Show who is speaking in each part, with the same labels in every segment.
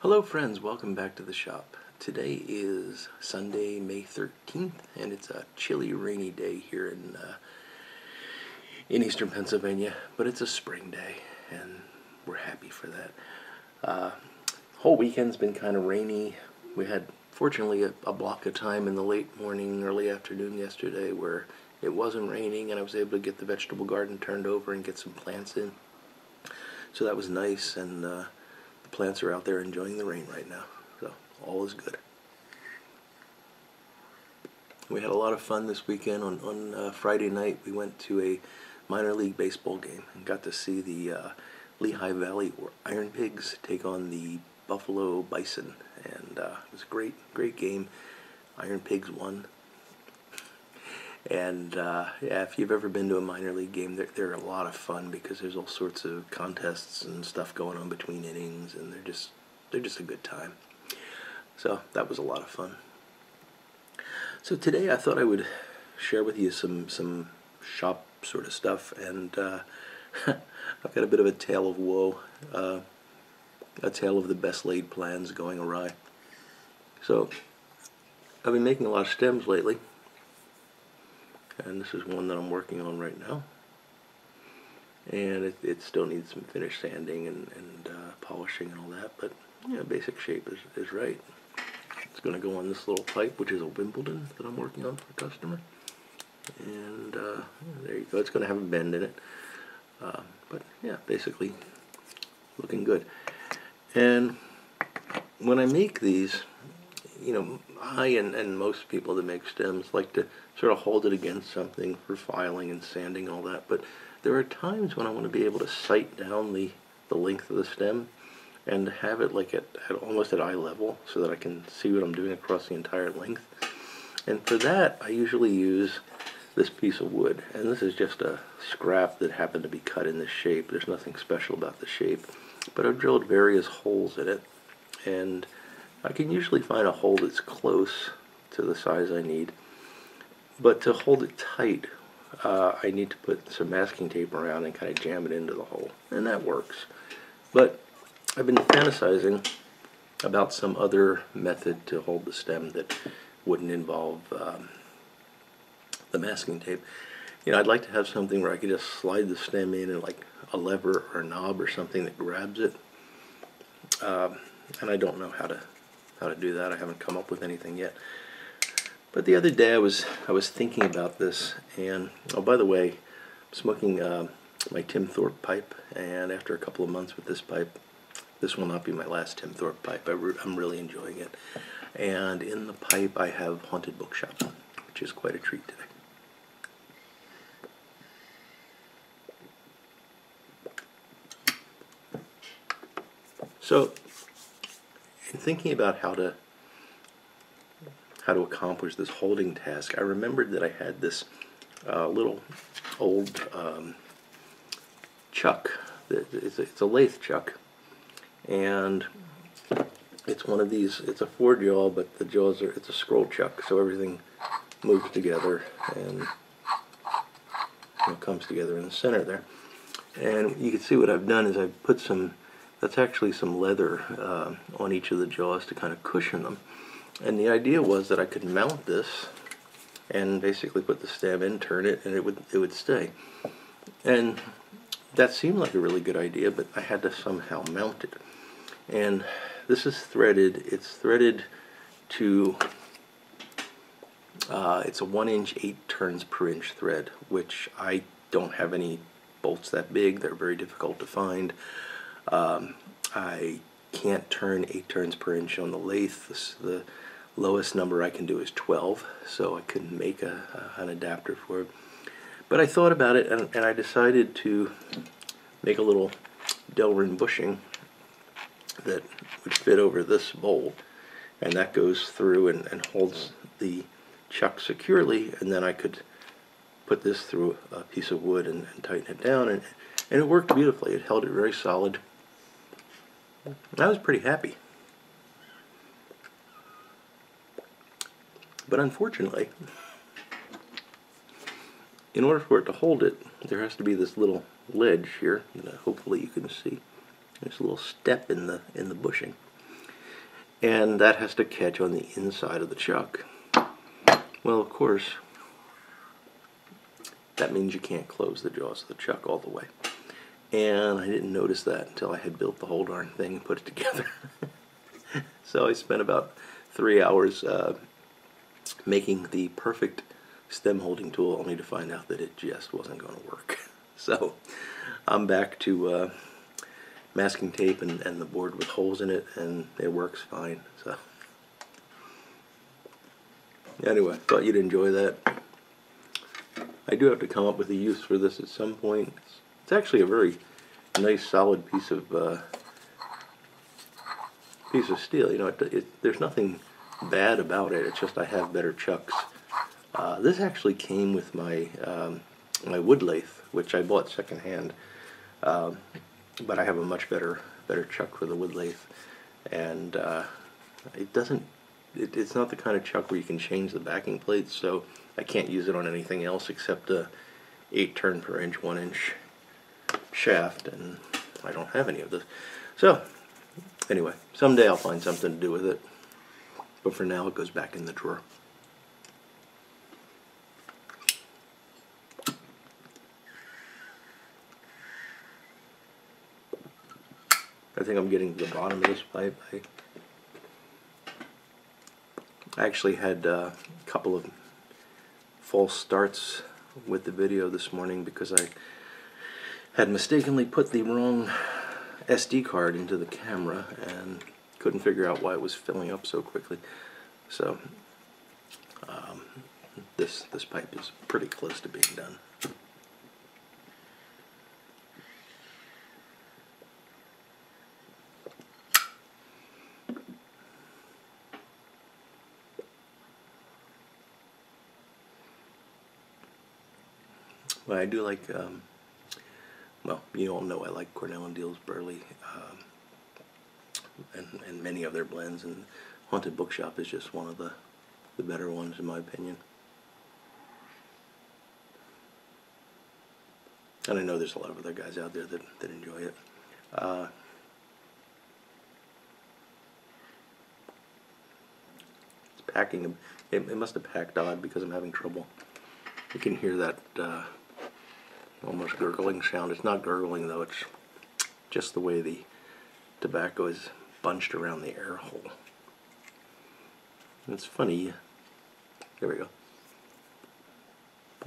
Speaker 1: Hello friends, welcome back to the shop. Today is Sunday, May 13th, and it's a chilly, rainy day here in eastern Pennsylvania, but it's a spring day, and we're happy for that. Whole weekend's been kind of rainy. We had, fortunately, a block of time in the late morning, early afternoon yesterday where it wasn't raining, and I was able to get the vegetable garden turned over and get some plants in. So that was nice, and the plants are out there enjoying the rain right now, so all is good. We had a lot of fun this weekend. On Friday night we went to a minor league baseball game and got to see the Lehigh Valley Iron Pigs take on the Buffalo Bison, and it was a great game. Iron Pigs won. And yeah, if you've ever been to a minor league game, they're a lot of fun because there's all sorts of contests and stuff going on between innings, and they're just a good time. So that was a lot of fun. So today I thought I would share with you some shop sort of stuff, and I've got a bit of a tale of woe, a tale of the best laid plans going awry. So I've been making a lot of stems lately. And this is one that I'm working on right now, and it still needs some finish sanding and polishing and all that, but yeah, basic shape is right. It's going to go on this little pipe, which is a Wimbledon that I'm working on for a customer, and there you go. It's going to have a bend in it, but yeah, basically looking good. And when I make these, you know, I and most people that make stems like to sort of hold it against something for filing and sanding, all that, but there are times when I want to be able to sight down the length of the stem and have it like at almost at eye level so that I can see what I'm doing across the entire length. And for that I usually use this piece of wood, and this is just a scrap that happened to be cut in this shape. There's nothing special about the shape, but I've drilled various holes in it, and I can usually find a hole that's close to the size I need. But to hold it tight, I need to put some masking tape around and kind of jam it into the hole, and that works. But I've been fantasizing about some other method to hold the stem that wouldn't involve the masking tape. You know, I'd like to have something where I could just slide the stem in and like a lever or a knob or something that grabs it. And I don't know how to do that. I haven't come up with anything yet. But the other day I was thinking about this, and oh, by the way, I'm smoking my Tim Thorpe pipe, and after a couple of months with this pipe, this will not be my last Tim Thorpe pipe. I'm really enjoying it. And in the pipe I have Haunted Bookshop, which is quite a treat today. So in thinking about how to accomplish this holding task, I remembered that I had this little old chuck. It's a lathe chuck, and it's one of these. It's a 4-jaw, but the jaws it's a scroll chuck, so everything moves together and comes together in the center there. And you can see what I've done is I've put some. That's actually some leather on each of the jaws to kind of cushion them. And the idea was that I could mount this and basically put the stem in, turn it, and it would stay. And that seemed like a really good idea, but I had to somehow mount it. And this is threaded. It's threaded to it's a 1-inch 8 turns per inch thread, which I don't have any bolts that big. They're very difficult to find. I can't turn 8 turns per inch on the lathe. The lowest number I can do is 12, so I couldn't make an adapter for it. But I thought about it, and I decided to make a little Delrin bushing that would fit over this bolt, and that goes through and holds the chuck securely, and then I could put this through a piece of wood and tighten it down, and it worked beautifully. It held it very solid. I was pretty happy. But unfortunately, in order for it to hold it, there has to be this little ledge here that hopefully you can see. There's a little step in the bushing. and that has to catch on the inside of the chuck. Well, of course, that means you can't close the jaws of the chuck all the way. And I didn't notice that until I had built the whole darn thing and put it together. So I spent about 3 hours making the perfect stem holding tool, only to find out that it just wasn't going to work. So I'm back to masking tape and the board with holes in it, and it works fine. So anyway, thought you'd enjoy that. I do have to come up with a use for this at some point. It's actually a very nice, solid piece of steel. You know, there's nothing bad about it. It's just I have better chucks. This actually came with my my wood lathe, which I bought secondhand. But I have a much better chuck for the wood lathe, and it doesn't. It's not the kind of chuck where you can change the backing plates, so I can't use it on anything else except a 8 turn per inch 1 inch shaft, and I don't have any of this. So anyway, someday I'll find something to do with it, but for now it goes back in the drawer. I think I'm getting to the bottom of this pipe. I actually had a couple of false starts with the video this morning because I had mistakenly put the wrong SD card into the camera and couldn't figure out why it was filling up so quickly. So this pipe is pretty close to being done. Well, I do like, well, you all know I like Cornell and Deal's Burley, and many of their blends, and Haunted Bookshop is just one of the better ones in my opinion. And I know there's a lot of other guys out there that enjoy it. It's packing, it must have packed odd because I'm having trouble. You can hear that almost gurgling sound. It's not gurgling though, it's just the way the tobacco is bunched around the air hole. And it's funny, there we go.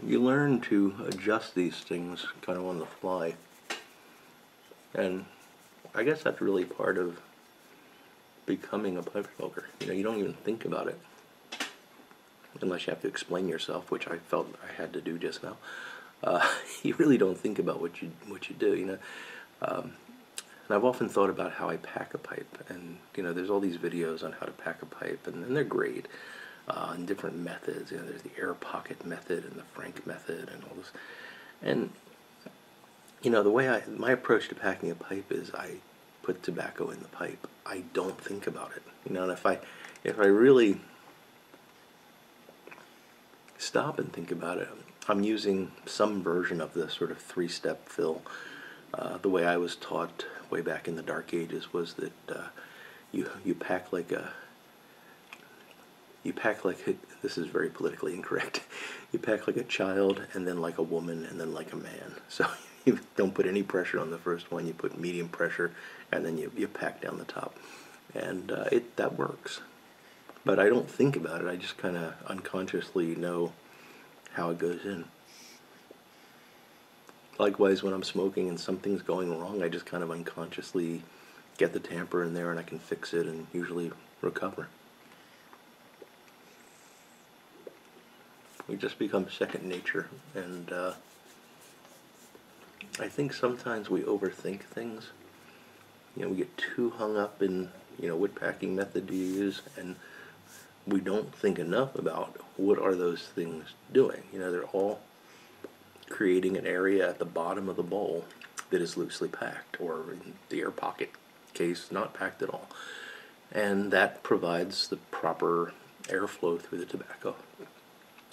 Speaker 1: You learn to adjust these things kind of on the fly, and I guess that's really part of becoming a pipe smoker. You know, you don't even think about it unless you have to explain yourself, which I felt I had to do just now. You really don't think about what you do, you know. And I've often thought about how I pack a pipe, and you know, there's all these videos on how to pack a pipe, and they're great, and different methods. You know, there's the air pocket method and the Frank method and all this. And you know, the way my approach to packing a pipe is I put tobacco in the pipe. I don't think about it, you know. And if I really stop and think about it, I'm using some version of the sort of 3-step fill. The way I was taught way back in the dark ages was that you pack like a, this is very politically incorrect, you pack like a child, and then like a woman, and then like a man. So you don't put any pressure on the first one, you put medium pressure, and then you pack down the top. And that works. But I don't think about it, I just kind of unconsciously know how it goes in. Likewise, when I'm smoking and something's going wrong, I just kind of unconsciously get the tamper in there and I can fix it and usually recover. We just become second nature, and I think sometimes we overthink things. You know, we get too hung up in, you know, what packing method do you use, and we don't think enough about what are those things doing. You know, they're all creating an area at the bottom of the bowl that is loosely packed, or in the air pocket case, not packed at all. And that provides the proper airflow through the tobacco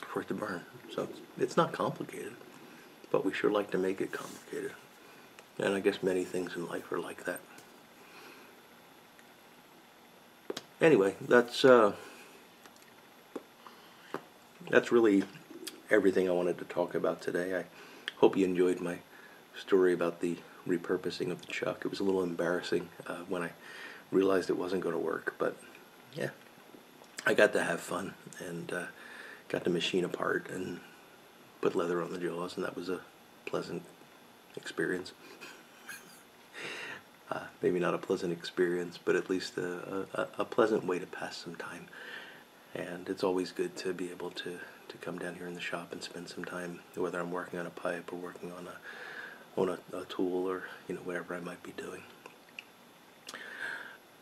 Speaker 1: for it to burn. So it's not complicated, but we sure like to make it complicated. And I guess many things in life are like that. anyway, that's really everything I wanted to talk about today. I hope you enjoyed my story about the repurposing of the chuck. It was a little embarrassing when I realized it wasn't going to work, but yeah, I got to have fun and got to machine apart and put leather on the jaws, and that was a pleasant experience. Maybe not a pleasant experience, but at least a pleasant way to pass some time. And it's always good to be able to come down here in the shop and spend some time, whether I'm working on a pipe or working on a tool, or whatever I might be doing.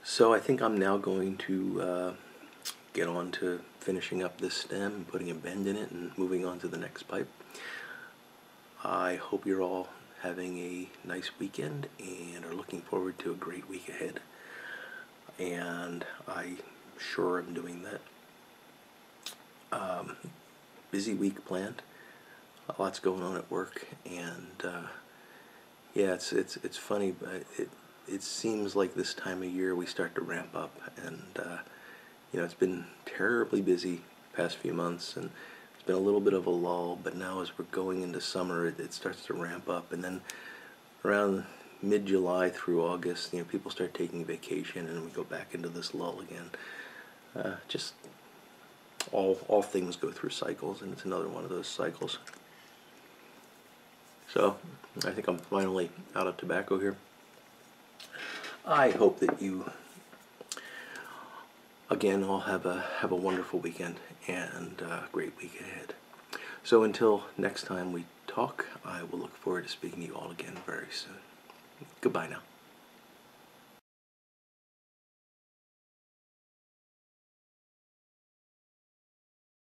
Speaker 1: So I think I'm now going to get on to finishing up this stem, putting a bend in it, and moving on to the next pipe. I hope you're all having a nice weekend and are looking forward to a great week ahead. And I sure am doing that. Busy week planned. Lots going on at work, and yeah, it's funny, but it seems like this time of year we start to ramp up, and it's been terribly busy past few months, and it's been a little bit of a lull, but now as we're going into summer, it starts to ramp up, and then around mid-July through August, people start taking vacation, and we go back into this lull again. Just all things go through cycles, and it's another one of those cycles. So I think I'm finally out of tobacco here. I hope that you again all have a wonderful weekend and a great week ahead. So until next time we talk, I will look forward to speaking to you all again very soon. Goodbye now.